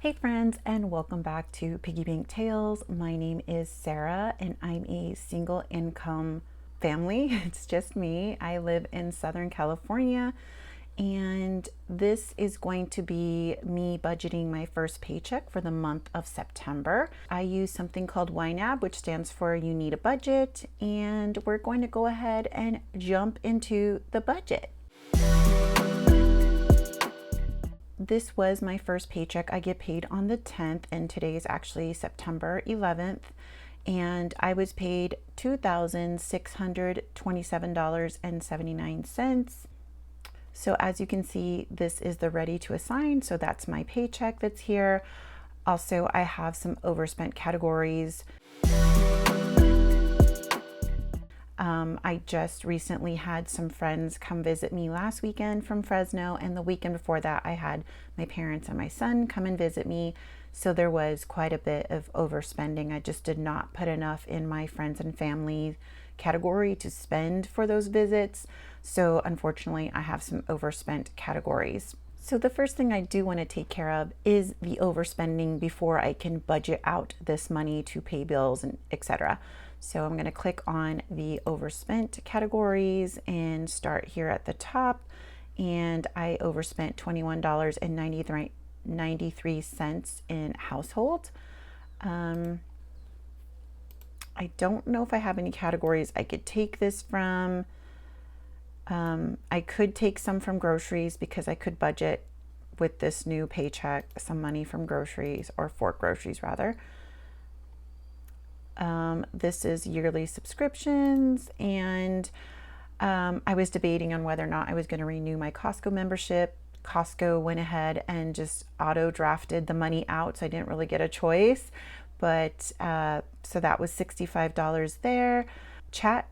Hey friends, and welcome back to Piggy Bank Tales. My name is Sarah and I'm a single income family. It's just me. I live in Southern California, and this is going to be me budgeting my first paycheck for the month of September. I use something called YNAB, which stands for You Need a Budget, and we're going to go ahead and jump into the budget. This was my first paycheck. I get paid on the 10th, and today is actually September 11th, and I was paid $2,627.79. So as you can see, this is the ready to assign. So that's my paycheck that's here. Also, I have some overspent categories. I just recently had some friends come visit me last weekend from Fresno, and the weekend before that I had my parents and my son come and visit me. So there was quite a bit of overspending. I just did not put enough in my friends and family category to spend for those visits. So unfortunately, I have some overspent categories. So the first thing I do want to take care of is the overspending before I can budget out this money to pay bills and etc. So I'm going to click on the overspent categories and start here at the top. And I overspent $21.93 in household. I don't know if I have any categories I could take this from. I could take some from groceries because I could budget with this new paycheck some money from groceries, or for groceries rather. This is yearly subscriptions, and I was debating on whether or not I was going to renew my Costco membership. Costco went ahead and just auto drafted the money out, so I didn't really get a choice. But so that was $65 there. Chat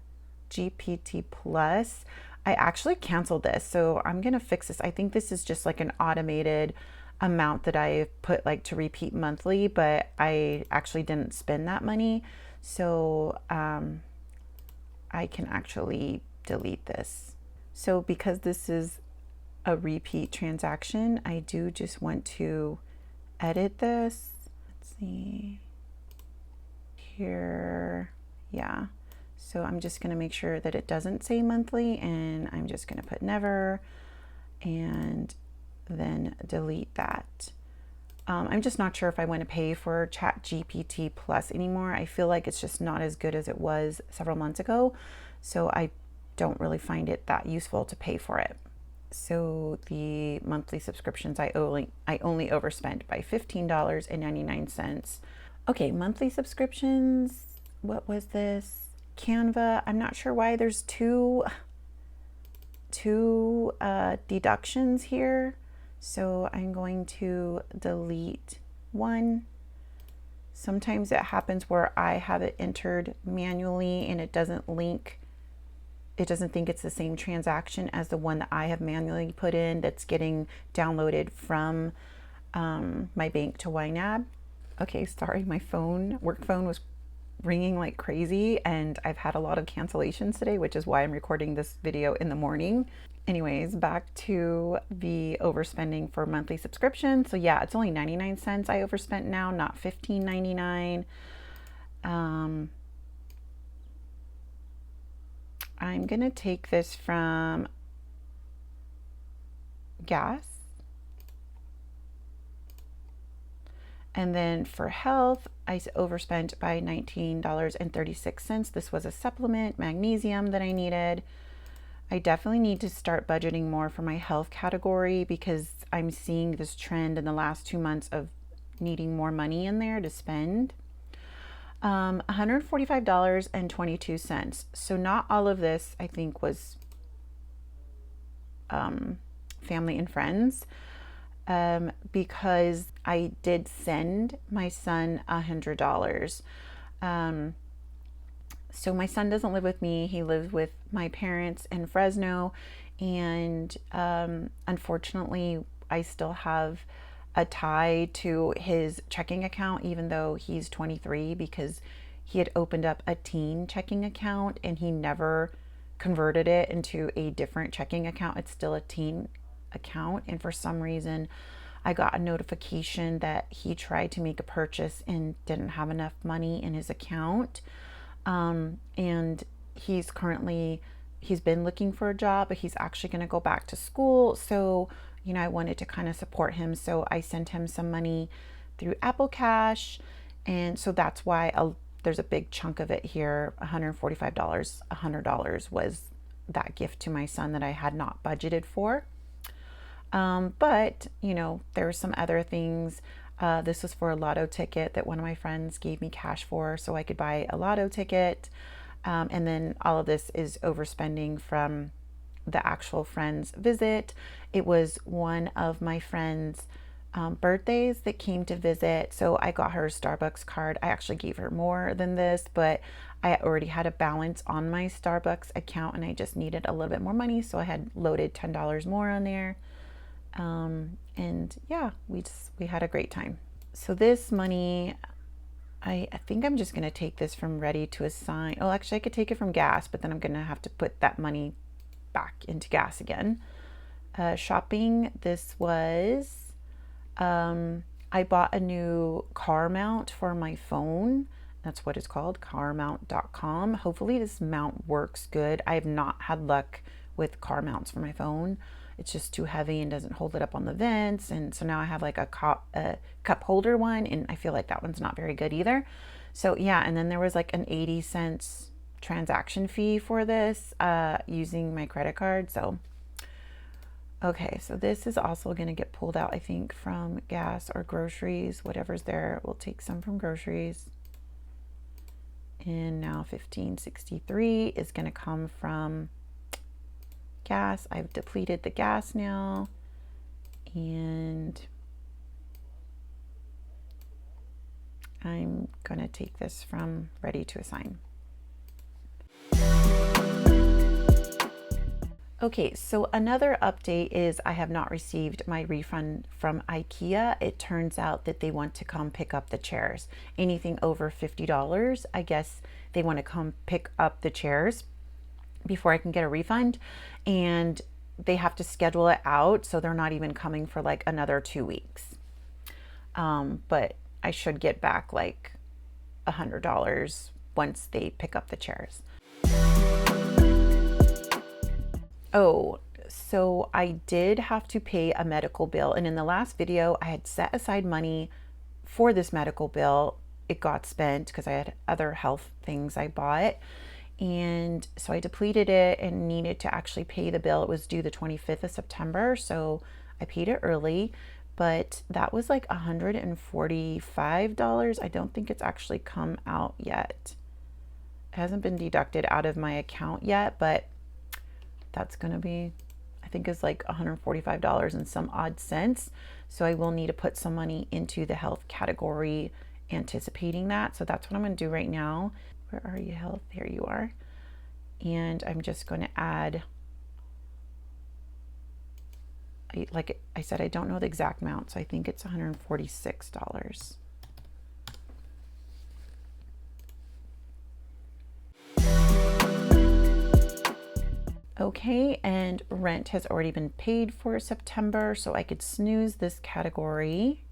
GPT Plus, I actually canceled this, so I'm gonna fix this. I think this is just like an automated amount that I put like to repeat monthly, but I actually didn't spend that money, so I can actually delete this. So because this is a repeat transaction, I do just want to edit this. Let's see here. Yeah. So I'm just going to make sure that it doesn't say monthly, and I'm just going to put never and then delete that. I'm just not sure if I want to pay for Chat GPT Plus anymore. I feel like it's just not as good as it was several months ago. So I don't really find it that useful to pay for it. So the monthly subscriptions, I only overspent by $15.99. Okay, monthly subscriptions. What was this? Canva. I'm not sure why there's two deductions here. So I'm going to delete one. Sometimes it happens where I have it entered manually and it doesn't link. It doesn't think it's the same transaction as the one that I have manually put in that's getting downloaded from my bank to YNAB. Okay, sorry, my work phone was ringing like crazy, and I've had a lot of cancellations today, which is why I'm recording this video in the morning. Anyways, back to the overspending for monthly subscription. So yeah, it's only 99 cents I overspent now, not $15.99. I'm gonna take this from gas. And then for health, I overspent by $19.36. This was a supplement, magnesium, that I needed. I definitely need to start budgeting more for my health category because I'm seeing this trend in the last 2 months of needing more money in there to spend. $145.22. So not all of this, I think, was family and friends. Because I did send my son $100. So my son doesn't live with me. He lives with my parents in Fresno. And unfortunately, I still have a tie to his checking account, even though he's 23, because he had opened up a teen checking account and he never converted it into a different checking account. It's still a teen account, and for some reason I got a notification that he tried to make a purchase and didn't have enough money in his account. And he's been looking for a job, but he's actually going to go back to school. So, I wanted to kind of support him. So I sent him some money through Apple Cash. And so that's why there's a big chunk of it here, $145. $100 was that gift to my son that I had not budgeted for. But, there were some other things. This was for a lotto ticket that one of my friends gave me cash for so I could buy a lotto ticket. And then all of this is overspending from the actual friend's visit. It was one of my friend's birthdays that came to visit. So I got her a Starbucks card. I actually gave her more than this, but I already had a balance on my Starbucks account and I just needed a little bit more money. So I had loaded $10 more on there. And yeah, we had a great time. So this money, I think I'm just going to take this from ready to assign. Oh, actually I could take it from gas, but then I'm going to have to put that money back into gas again. Shopping, this was, I bought a new car mount for my phone. That's what it's called, carmount.com. Hopefully this mount works good. I have not had luck with car mounts for my phone. It's just too heavy and doesn't hold it up on the vents. And so now I have like a cup holder one, and I feel like that one's not very good either. So yeah, and then there was like an 80 cents transaction fee for this using my credit card. So okay, so this is also going to get pulled out, I think, from gas or groceries, whatever's there. We'll take some from groceries. And now $15.63 is going to come from gas. I've depleted the gas now, and I'm going to take this from ready to assign. Okay, so another update is I have not received my refund from IKEA. It turns out that they want to come pick up the chairs. Anything over $50, I guess they want to come pick up the chairs before I can get a refund. And they have to schedule it out, so they're not even coming for like another 2 weeks. But I should get back like $100 once they pick up the chairs. Oh, so I did have to pay a medical bill. And in the last video, I had set aside money for this medical bill. It got spent because I had other health things I bought. And so I depleted it and needed to actually pay the bill. It was due the 25th of September. So I paid it early, but that was like $145. I don't think it's actually come out yet. It hasn't been deducted out of my account yet, but that's going to be, I think it's like $145 and some odd cents. So I will need to put some money into the health category anticipating that. So that's what I'm going to do right now. Where are you, health? There you are. And I'm just going to add, like I said, I don't know the exact amount. So I think it's $146. Okay, and rent has already been paid for September, so I could snooze this category.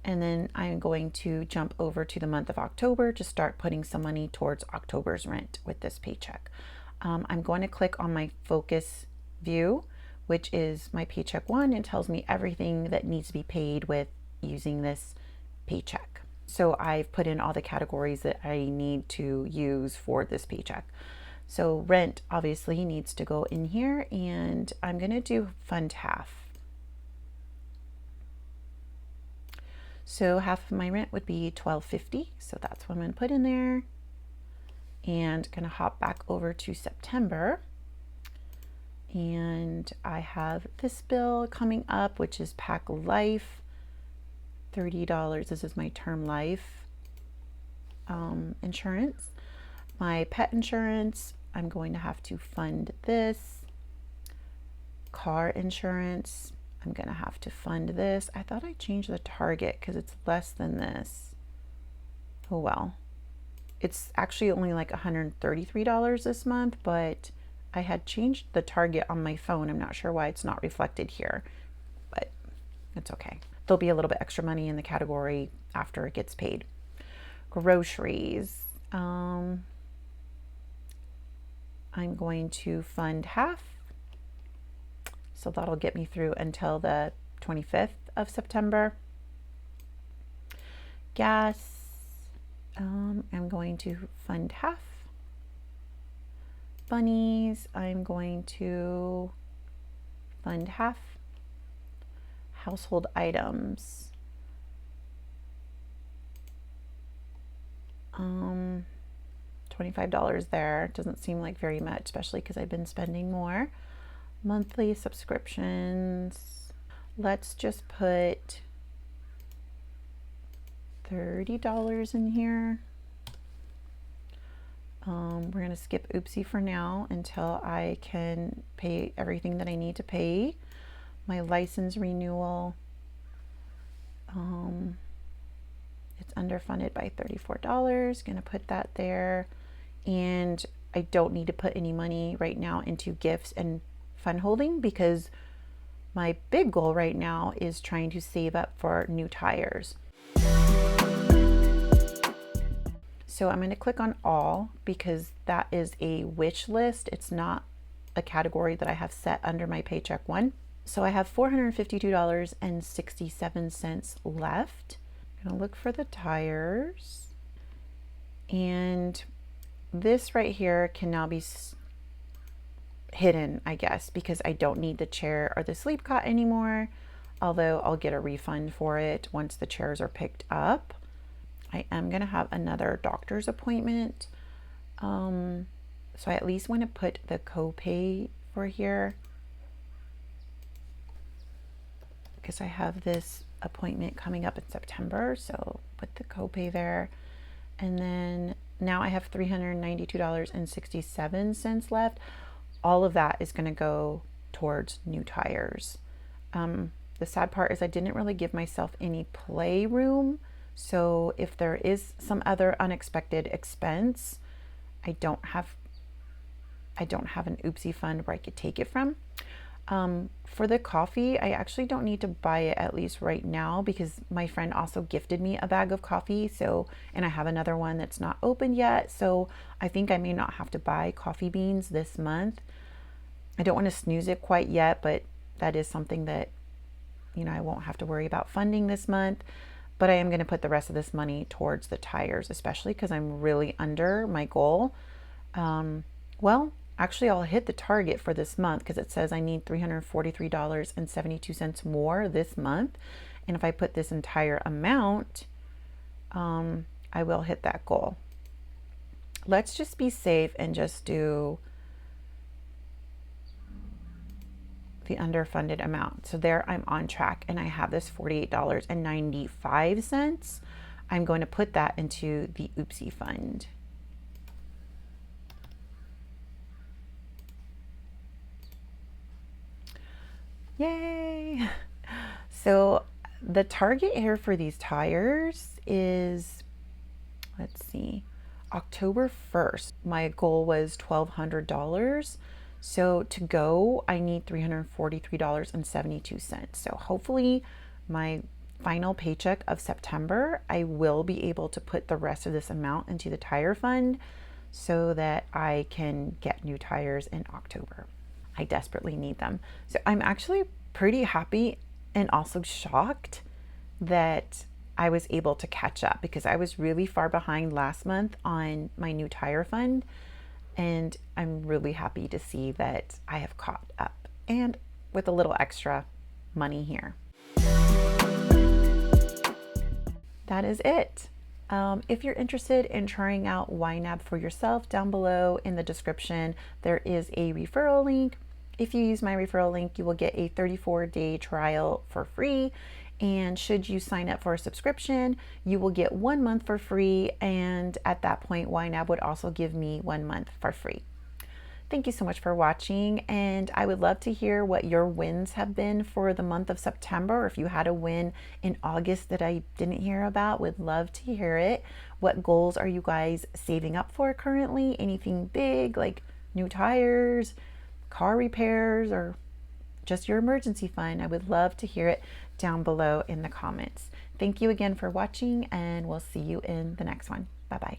And then I'm going to jump over to the month of October to start putting some money towards October's rent with this paycheck. I'm going to click on my focus view, which is my paycheck one, and tells me everything that needs to be paid with using this paycheck. So I've put in all the categories that I need to use for this paycheck. So rent obviously needs to go in here, and I'm going to do fund half. So half of my rent would be $12.50. So that's what I'm going to put in there. And going to hop back over to September. And I have this bill coming up, which is Pack Life. $30. This is my term life insurance. My pet insurance, I'm going to have to fund this. Car insurance, I'm going to have to fund this. I thought I changed the target because it's less than this. Oh well. It's actually only like $133 this month, but I had changed the target on my phone. I'm not sure why it's not reflected here, but it's okay. There'll be a little bit extra money in the category after it gets paid. Groceries. I'm going to fund half. So that'll get me through until the 25th of September. Gas. I'm going to fund half. Bunnies, I'm going to fund half. Household items. $25 there. Doesn't seem like very much, especially because I've been spending more. Monthly subscriptions. Let's just put $30 in here. We're going to skip Oopsie for now until I can pay everything that I need to pay. My license renewal, it's underfunded by $34. Going to put that there. And I don't need to put any money right now into gifts and fund holding because my big goal right now is trying to save up for new tires. So I'm going to click on all because that is a wish list. It's not a category that I have set under my paycheck one. So I have $452.67 left. I'm going to look for the tires. And this right here can now be hidden, I guess, because I don't need the chair or the sleep cot anymore. Although I'll get a refund for it once the chairs are picked up. I am going to have another doctor's appointment. So I at least want to put the copay for here because I have this appointment coming up in September. So put the copay there. And then now I have $392.67 left. All of that is going to go towards new tires. The sad part is I didn't really give myself any playroom. So if there is some other unexpected expense, I don't have an oopsie fund where I could take it from. For the coffee, I actually don't need to buy it at least right now because my friend also gifted me a bag of coffee. So, and I have another one that's not open yet. So I think I may not have to buy coffee beans this month. I don't want to snooze it quite yet, but that is something that, I won't have to worry about funding this month. But I am going to put the rest of this money towards the tires, especially because I'm really under my goal. Well, actually, I'll hit the target for this month because it says I need $343.72 more this month. And if I put this entire amount, I will hit that goal. Let's just be safe and just do the underfunded amount. So there I'm on track and I have this $48.95. I'm going to put that into the oopsie fund. Yay! So the target here for these tires is, let's see, October 1st. My goal was $1,200. So to go, I need $343.72. So hopefully my final paycheck of September, I will be able to put the rest of this amount into the tire fund so that I can get new tires in October. I desperately need them. So I'm actually pretty happy and also shocked that I was able to catch up because I was really far behind last month on my new tire fund. And I'm really happy to see that I have caught up and with a little extra money here. That is it. If you're interested in trying out YNAB for yourself, down below in the description, there is a referral link. If you use my referral link, you will get a 34-day trial for free. And should you sign up for a subscription, you will get 1 month for free. And at that point, YNAB would also give me 1 month for free. Thank you so much for watching. And I would love to hear what your wins have been for the month of September. Or if you had a win in August that I didn't hear about, would love to hear it. What goals are you guys saving up for currently? Anything big, like new tires, car repairs, or just your emergency fund. I would love to hear it down below in the comments. Thank you again for watching, and we'll see you in the next one. Bye-bye.